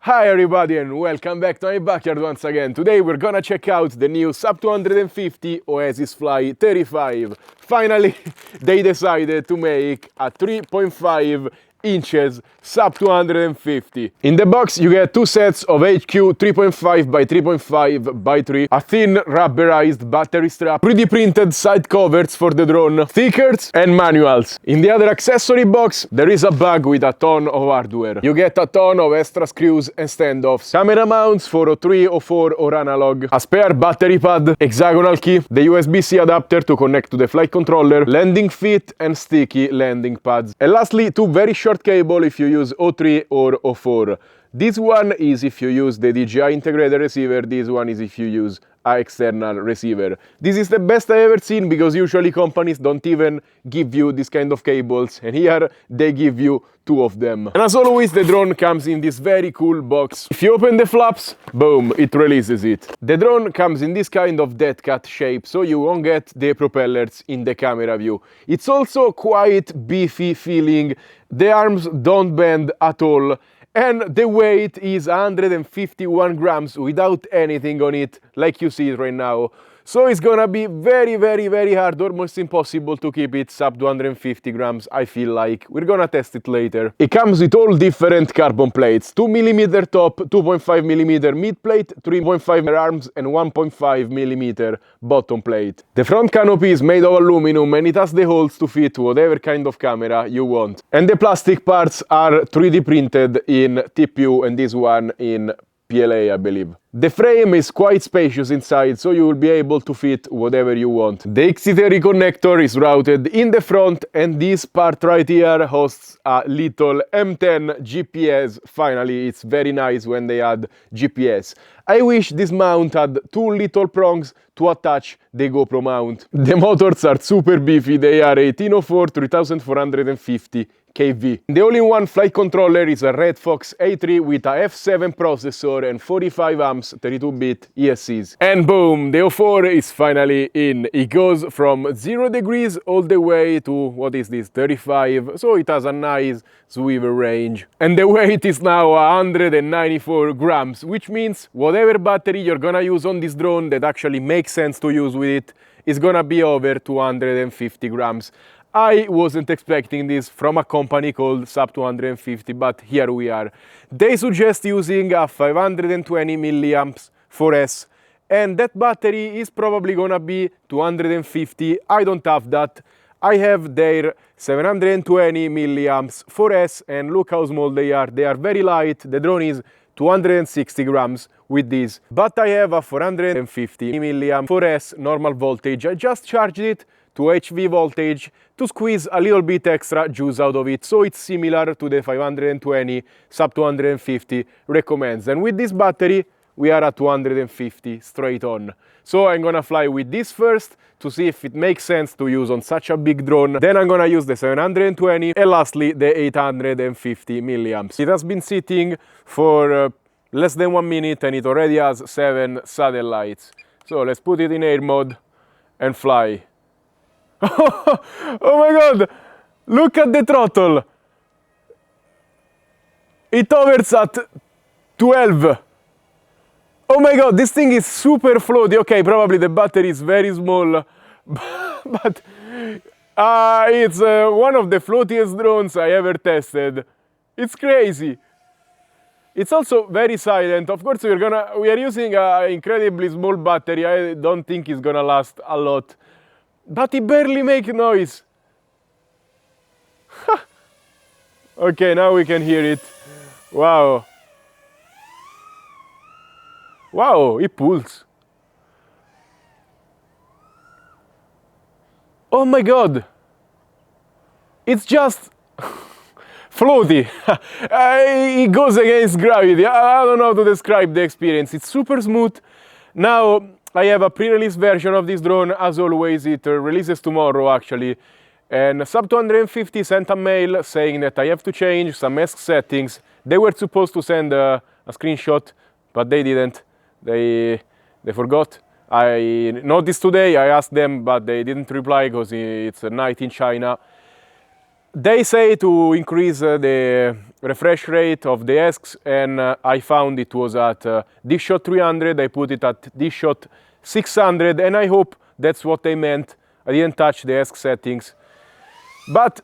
Hi everybody and welcome back to my backyard once again. Today we're gonna check out the new Sub250 OasisFly35. Finally, they decided to make a 3.5 inches Sub250. In the box you get two sets of HQ 3.5 by 3.5 by 3, a thin rubberized battery strap, 3D printed side covers for the drone, stickers and manuals. In the other accessory box there is a bag with a ton of hardware. You get a ton of extra screws and standoffs, camera mounts for 3 or 4 or analog, a spare battery pad, hexagonal key, the USB-C adapter to connect to the flight controller, landing feet and sticky landing pads. And lastly, two very short cable if you use O3 or O4. This one is if you use the DJI integrated receiver, this one is if you use an external receiver. This is the best I ever seen because usually companies don't even give you this kind of cables, and here they give you two of them. And as always, the drone comes in this very cool box. If you open the flaps, boom, it releases it. The drone comes in this kind of dead cat shape, so you won't get the propellers in the camera view. It's also quite beefy feeling. The arms don't bend at all. And the weight is 151 grams without anything on it, like you see it right now. So it's gonna be very hard, almost impossible to keep it sub 250 grams, I feel like. We're gonna test it later. It comes with all different carbon plates. 2mm top, 2.5mm mid plate, 3.5 arms and 1.5mm bottom plate. The front canopy is made of aluminum and it has the holes to fit whatever kind of camera you want. And the plastic parts are 3D printed in TPU and this one in PLA, I believe. The frame is quite spacious inside, so you will be able to fit whatever you want. The auxiliary connector is routed in the front, and this part right here hosts a little M10 GPS. Finally, it's very nice when they add GPS. I wish this mount had two little prongs to attach the GoPro mount. The motors are super beefy. They are 1804 3450 kV. The all-in-one flight controller is a Red Fox A3 with a F7 processor and 45 amps 32-bit ESCs. And boom, the O4 is finally in. It goes from 0 degrees all the way to, what is this, 35, so it has a nice swivel range. And the weight is now 194 grams, which means whatever battery you're gonna use on this drone that actually makes sense to use with it is gonna be over 250 grams. I wasn't expecting this from a company called Sub250, but here we are. They suggest using a 520 milliamps 4S, and that battery is probably gonna be 250. I don't have that. I have their 720 milliamps 4S, and look how small they are. They are very light. The drone is 260 grams with this, but I have a 450 milliamp 4S normal voltage. I just charged it to HV voltage to squeeze a little bit extra juice out of it, so it's similar to the 520 Sub250 recommends. And with this battery we are at 250 straight on. So I'm gonna fly with this first to see if it makes sense to use on such a big drone. Then I'm gonna use the 720 and lastly the 850 milliamps. It has been sitting for less than 1 minute and it already has 7 satellites. So let's put it in air mode and fly. Oh my god! Look at the throttle! It hovers at 12. Oh my god, this thing is super floaty. Okay, probably the battery is very small, but it's one of the floatiest drones I ever tested. It's crazy. It's also very silent. Of course, we are using an incredibly small battery. I don't think it's gonna last a lot. But it barely makes noise. Okay, now we can hear it. Wow. Wow, it pulls. Oh my god. It's just floaty. It goes against gravity. I don't know how to describe the experience. It's super smooth. Now, I have a pre-release version of this drone. As always, it releases tomorrow actually. And Sub250 sent a mail saying that I have to change some mask settings. They were supposed to send a screenshot, but they didn't. They forgot. I noticed today, I asked them, but they didn't reply because it's a night in China. They say to increase the refresh rate of the ESCs, and I found it was at D-Shot 300. I put it at D-Shot 600, and I hope that's what they meant. I didn't touch the ESC settings, but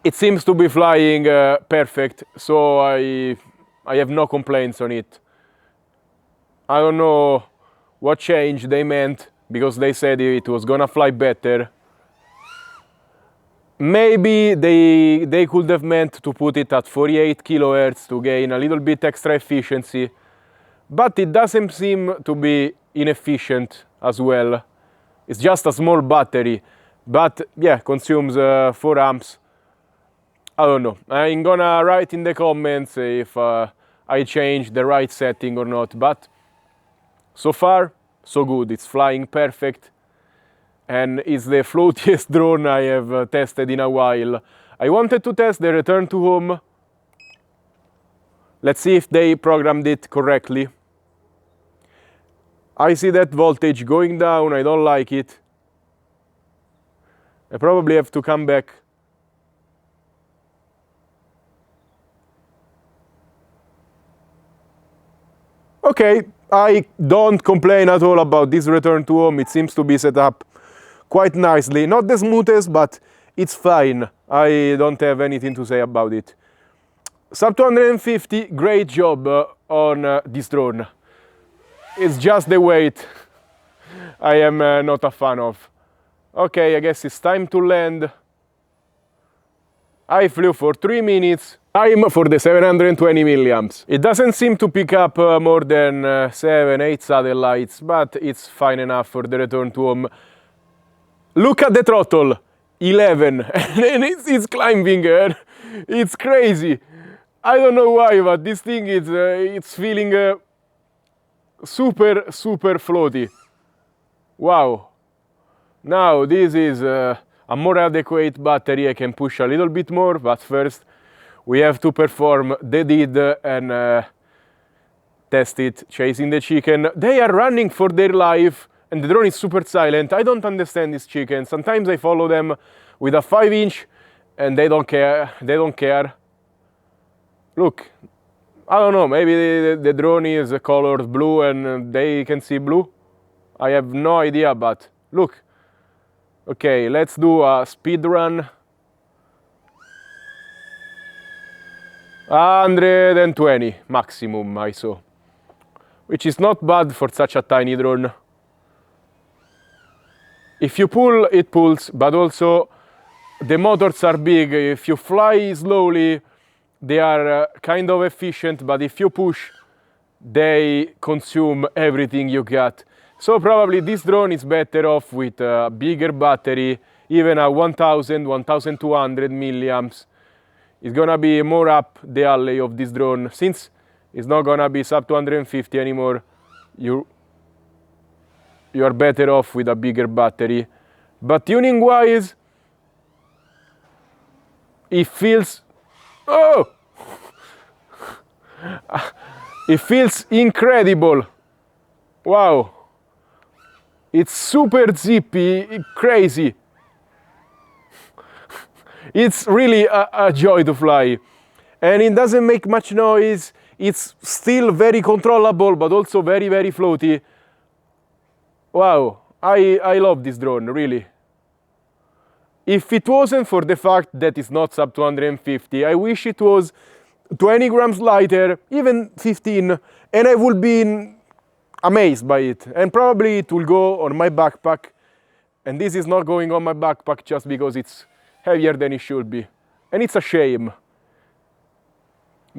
it seems to be flying perfect, so I have no complaints on it. I don't know what change they meant, because they said it was gonna fly better. Maybe they could have meant to put it at 48 kilohertz to gain a little bit extra efficiency, but it doesn't seem to be inefficient as well. It's just a small battery, but yeah, consumes 4 amps. I don't know. I'm gonna write in the comments if I changed the right setting or not, but so far, so good. It's flying perfect, and it's the floatiest drone I have tested in a while. I wanted to test the return to home. Let's see if they programmed it correctly. I see that voltage going down. I don't like it. I probably have to come back. Okay, I don't complain at all about this return to home. It seems to be set up quite nicely. Not the smoothest, but it's fine. I don't have anything to say about it. Sub250, great job on this drone. It's just the weight I am not a fan of. Okay, I guess it's time to land. I flew for 3 minutes. Time for the 720 milliamps. It doesn't seem to pick up more than 7-8 satellites, but it's fine enough for the return to home. Look at the throttle, 11, and it's climbing. It's crazy. I don't know why, but this thing is it's feeling super floaty. Wow. Now this is a more adequate battery. I can push a little bit more, but first we have to perform the deed and test it, chasing the chicken. They are running for their life, and the drone is super silent. I don't understand these chickens. Sometimes I follow them with a 5-inch, and they don't care. They don't care. Look, I don't know, maybe the drone is colored blue and they can see blue. I have no idea, but look. Okay, let's do a speed run. 120 maximum I saw, which is not bad for such a tiny drone. If you pull, it pulls, but also the motors are big. If you fly slowly, they are kind of efficient, but if you push, they consume everything you got. So probably this drone is better off with a bigger battery, even a 1000, 1200 milliamps. It's gonna be more up the alley of this drone. Since it's not gonna be sub 250 anymore, you are better off with a bigger battery. But tuning wise, it feels, oh! It feels incredible. Wow. It's super zippy, crazy. It's really a joy to fly. And it doesn't make much noise. It's still very controllable, but also very floaty. Wow, I love this drone, really. If it wasn't for the fact that it's not sub 250, I wish it was 20 grams lighter, even 15, and I would be amazed by it. And probably it will go on my backpack. And this is not going on my backpack just because it's heavier than it should be. And it's a shame,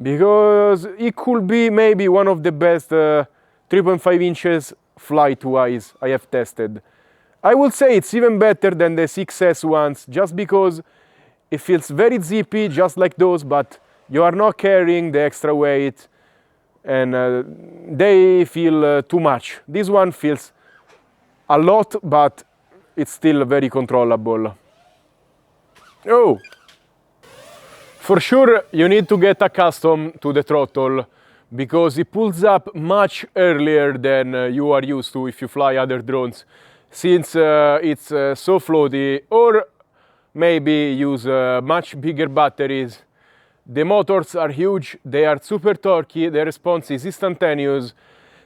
because it could be maybe one of the best 3.5 inches flight-wise I have tested. I would say it's even better than the 6S ones, just because it feels very zippy, just like those, but you are not carrying the extra weight, and they feel too much. This one feels a lot, but it's still very controllable. Oh! For sure, you need to get accustomed to the throttle, because it pulls up much earlier than you are used to if you fly other drones, since it's so floaty, or maybe use much bigger batteries. The motors are huge, they are super torquey, the response is instantaneous.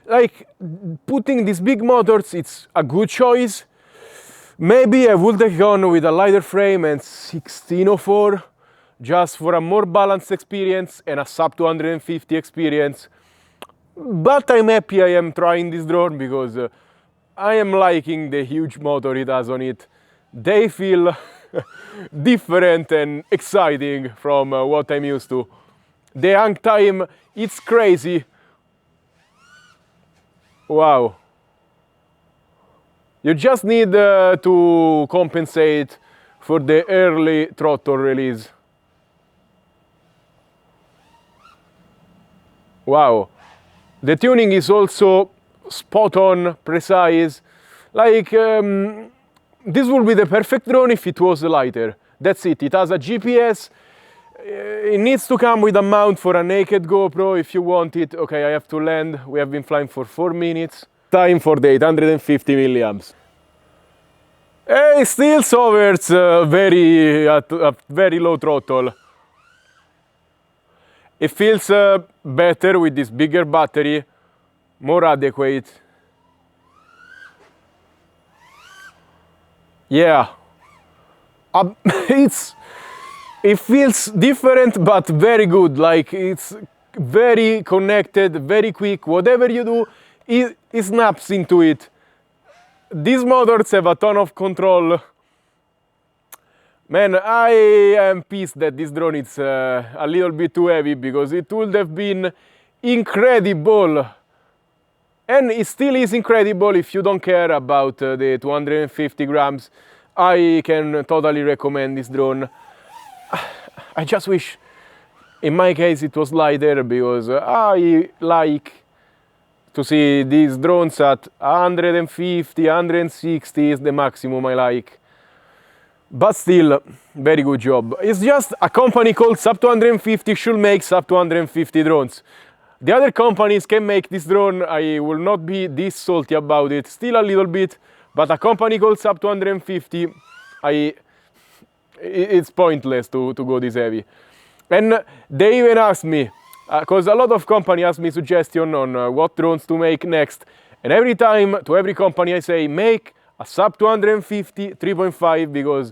Like, putting these big motors, it's a good choice. Maybe I would have gone with a lighter frame and 1604, just for a more balanced experience and a sub 250 experience. But I'm happy I am trying this drone because I am liking the huge motor it has on it. They feel different and exciting from what I'm used to. The hang time, it's crazy. Wow. You just need to compensate for the early throttle release. Wow. The tuning is also spot on, precise. Like, this would be the perfect drone if it was lighter. That's it. It has a GPS. It needs to come with a mount for a naked GoPro if you want it. Okay, I have to land. We have been flying for 4 minutes. Time for the 850 milliamps. It still hovers at a very low throttle. It feels better with this bigger battery, more adequate. Yeah, it feels different but very good. Like, it's very connected, very quick. Whatever you do, it snaps into it. These motors have a ton of control. Man, I am pissed that this drone is a little bit too heavy, because it would have been incredible. And it still is incredible if you don't care about the 250 grams. I can totally recommend this drone. I just wish, in my case, it was lighter, because I like to see these drones at 150, 160 is the maximum I like. But still, very good job. It's just a company called Sub250 should make Sub250 drones. The other companies can make this drone, I will not be this salty about it, still a little bit, but a company called Sub250, it's pointless to go this heavy. And they even asked me, because a lot of companies ask me suggestion on what drones to make next, and every time, to every company I say, make a Sub250 3.5, because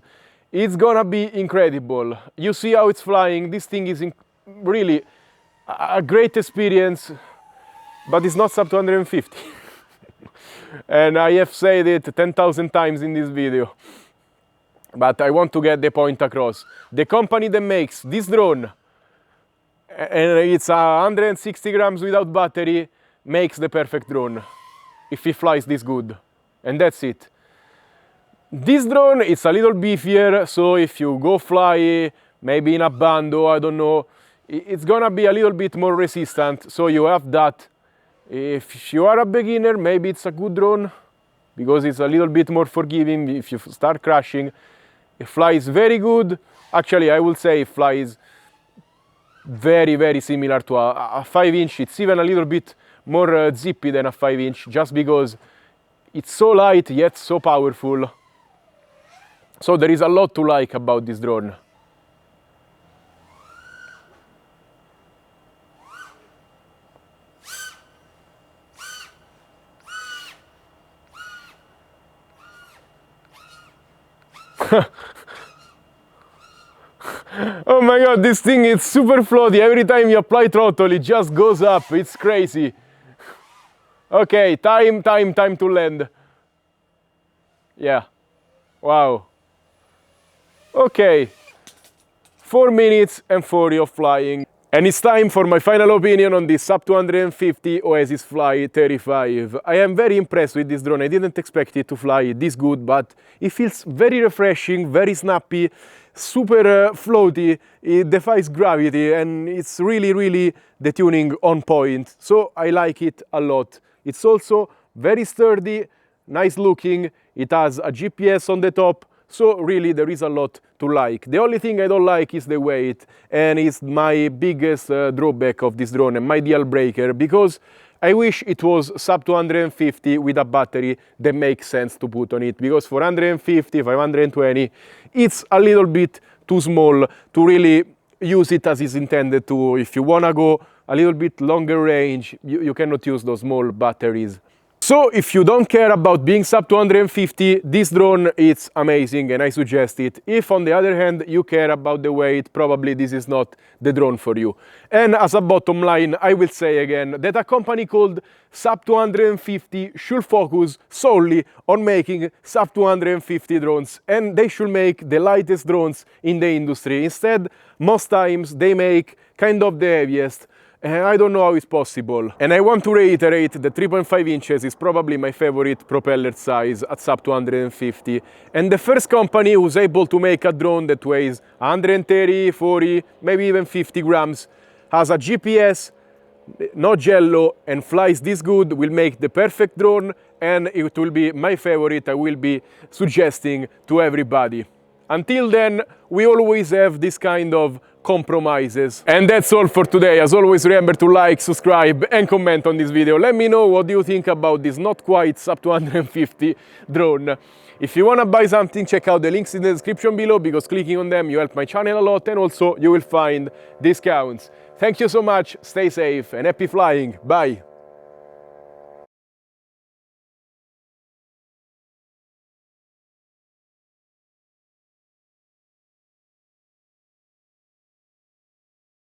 it's gonna be incredible. You see how it's flying, this thing is really a great experience, but it's not Sub250. And I have said it 10,000 times in this video, but I want to get the point across. The company that makes this drone, and it's 160 grams without battery, makes the perfect drone if it flies this good, and that's it. This drone is a little beefier, so if you go fly maybe in a bando, I don't know, it's gonna be a little bit more resistant, so you have that. If you are a beginner, maybe it's a good drone, because it's a little bit more forgiving if you start crashing. It flies very good. Actually, I would say it flies very, very similar to a 5-inch. It's even a little bit more zippy than a 5-inch, just because it's so light yet so powerful. So there is a lot to like about this drone. Oh my god, this thing is super floaty. Every time you apply throttle, it just goes up. It's crazy. Okay, time to land. Yeah. Wow. Okay. 4 minutes and 40 of flying. And it's time for my final opinion on this Sub250 OasisFly35. I am very impressed with this drone. I didn't expect it to fly this good, but it feels very refreshing, very snappy, super floaty. It defies gravity, and it's really, really the tuning on point. So I like it a lot. It's also very sturdy, nice looking. It has a GPS on the top. So really there is a lot to like. The only thing I don't like is the weight, and it's my biggest drawback of this drone and my deal breaker, because I wish it was sub 250 with a battery that makes sense to put on it, because 450, 520, it's a little bit too small to really use it as it's intended to. If you wanna go a little bit longer range, you cannot use those small batteries. So if you don't care about being sub 250, this drone is amazing and I suggest it. If on the other hand you care about the weight, probably this is not the drone for you. And as a bottom line, I will say again that a company called Sub 250 should focus solely on making sub 250 drones, and they should make the lightest drones in the industry. Instead, most times they make kind of the heaviest. I don't know how it's possible. And I want to reiterate that 3.5 inches is probably my favorite propeller size at sub 250. And the first company who's able to make a drone that weighs 130, 40, maybe even 50 grams, has a GPS, no jello, and flies this good, will make the perfect drone, and it will be my favorite. I will be suggesting to everybody. Until then, we always have this kind of compromises. And that's all for today. As always, remember to like, subscribe and comment on this video. Let me know what you think about this not quite sub 250 drone. If you want to buy something, check out the links in the description below, because clicking on them you help my channel a lot, and also you will find discounts. Thank you so much, stay safe and happy flying. Bye!